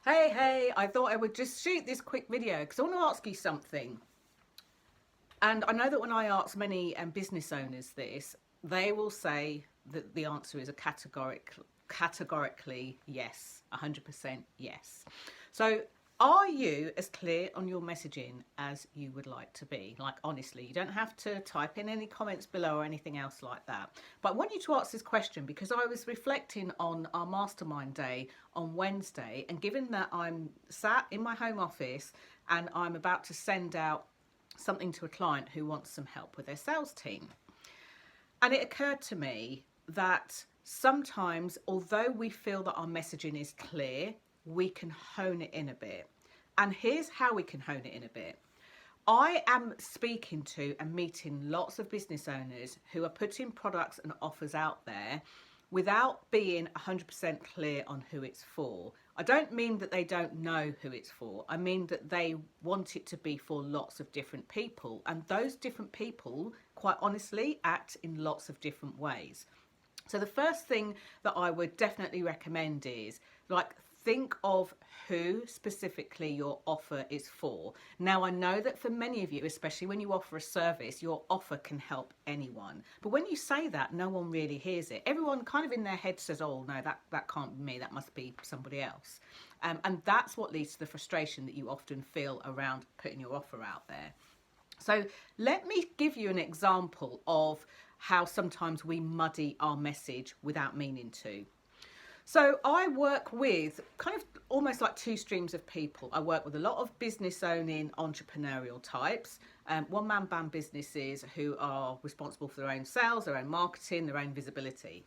Hey, I thought I would just shoot this quick video because I want to ask you something. And I know that when I ask many business owners this, they will say that the answer is a categorically yes, 100% yes. So are you as clear on your messaging as you would like to be? Like, honestly, you don't have to type in any comments below or anything else like that. But I want you to ask this question because I was reflecting on our mastermind day on Wednesday, and given that I'm sat in my home office and I'm about to send out something to a client who wants some help with their sales team. And it occurred to me that sometimes, although we feel that our messaging is clear, we can hone it in a bit. And here's how we can hone it in a bit. I am speaking to and meeting lots of business owners who are putting products and offers out there without being 100% clear on who it's for. I don't mean that they don't know who it's for. I mean that they want it to be for lots of different people. And those different people, quite honestly, act in lots of different ways. So the first thing that I would definitely recommend is, think of who specifically your offer is for. Now, I know that for many of you, especially when you offer a service, your offer can help anyone. But when you say that, no one really hears it. Everyone kind of in their head says, oh, no, that can't be me. That must be somebody else. And that's what leads to the frustration that you often feel around putting your offer out there. So let me give you an example of how sometimes we muddy our message without meaning to. So I work with kind of almost like two streams of people. I work with a lot of business owning entrepreneurial types, one-man band businesses who are responsible for their own sales, their own marketing, their own visibility.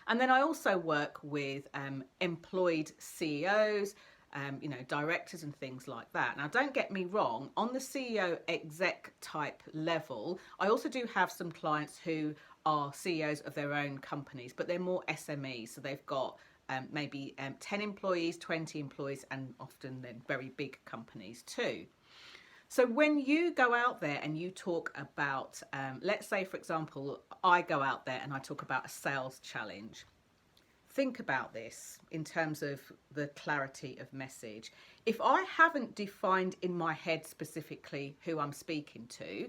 And then I also work with employed CEOs, directors and things like that. Now, don't get me wrong, on the CEO exec type level, I also do have some clients who are CEOs of their own companies, but they're more SMEs. So they've got maybe 10 employees, 20 employees, and often then very big companies too. So when you go out there and you talk about, let's say, for example, I go out there and I talk about a sales challenge. Think about this in terms of the clarity of message. If I haven't defined in my head specifically who I'm speaking to,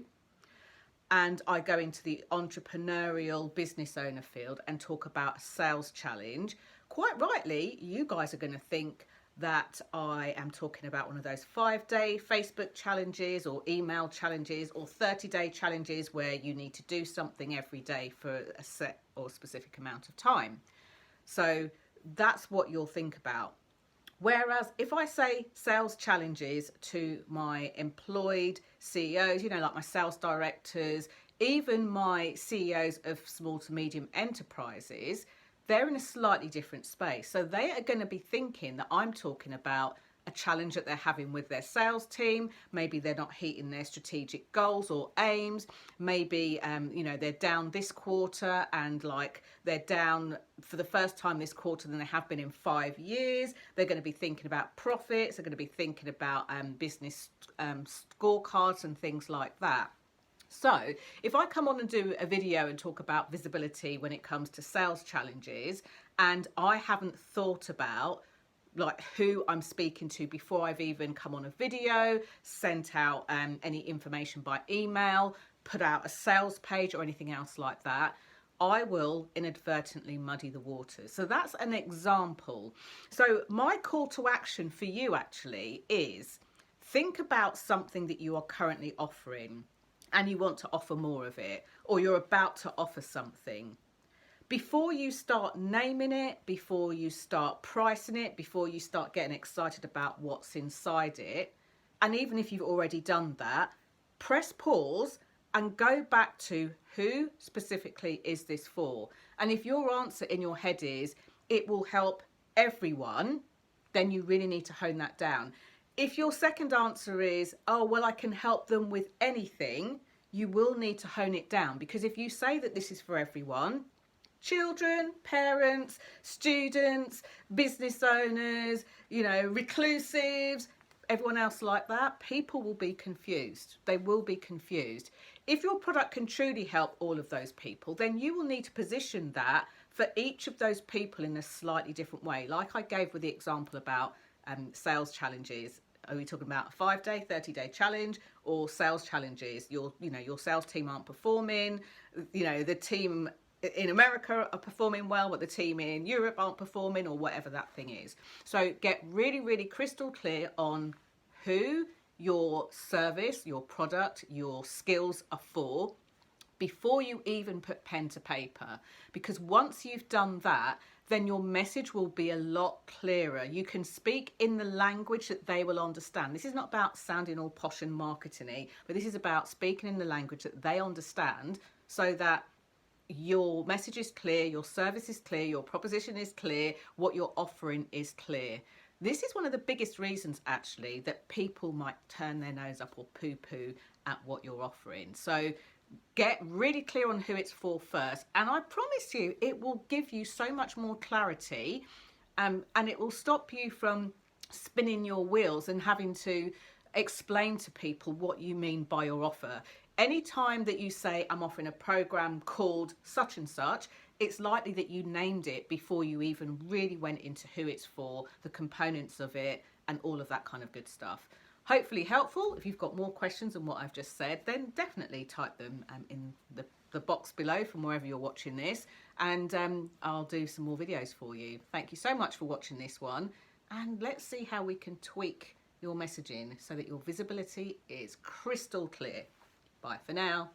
and I go into the entrepreneurial business owner field and talk about a sales challenge, quite rightly, you guys are going to think that I am talking about one of those 5-day Facebook challenges or email challenges or 30-day challenges where you need to do something every day for a set or specific amount of time. So that's what you'll think about. Whereas if I say sales challenges to my employed CEOs, like my sales directors, even my CEOs of small to medium enterprises, they're in a slightly different space. So they are going to be thinking that I'm talking about a challenge that they're having with their sales team. Maybe they're not hitting their strategic goals or aims. Maybe, they're down this quarter and they're down for the first time this quarter than they have been in 5 years. They're going to be thinking about profits. They're going to be thinking about business scorecards and things like that. So if I come on and do a video and talk about visibility when it comes to sales challenges, and I haven't thought about who I'm speaking to before I've even come on a video, sent out any information by email, put out a sales page or anything else like that, I will inadvertently muddy the waters. So that's an example. So my call to action for you actually is, think about something that you are currently offering and you want to offer more of it, or you're about to offer something. Before you start naming it, before you start pricing it, before you start getting excited about what's inside it, and even if you've already done that, press pause and go back to who specifically is this for. And if your answer in your head is, it will help everyone, then you really need to hone that down. If your second answer is, oh, well, I can help them with anything, you will need to hone it down. Because if you say that this is for everyone, children, parents, students, business owners, reclusives, everyone else like that, people will be confused. They will be confused. If your product can truly help all of those people, then you will need to position that for each of those people in a slightly different way. Like I gave with the example about sales challenges. Are we talking about a 5-day, 30-day challenge, or sales challenges? Your sales team aren't performing. The team in America are performing well, but the team in Europe aren't performing, or whatever that thing is. So get really, really crystal clear on who your service, your product, your skills are for before you even put pen to paper. Because once you've done that, then your message will be a lot clearer. You can speak in the language that they will understand. This is not about sounding all posh and marketing-y, but this is about speaking in the language that they understand, so that your message is clear, your service is clear, your proposition is clear, what you're offering is clear. This is one of the biggest reasons, actually, that people might turn their nose up or poo-poo at what you're offering. So get really clear on who it's for first, and I promise you it will give you so much more clarity, and it will stop you from spinning your wheels and having to explain to people what you mean by your offer. Anytime that you say, I'm offering a program called such and such, it's likely that you named it before you even really went into who it's for, the components of it, and all of that kind of good stuff. Hopefully helpful. If you've got more questions than what I've just said, then definitely type them in the box below from wherever you're watching this, and I'll do some more videos for you. Thank you so much for watching this one, and let's see how we can tweak your messaging so that your visibility is crystal clear. Bye for now.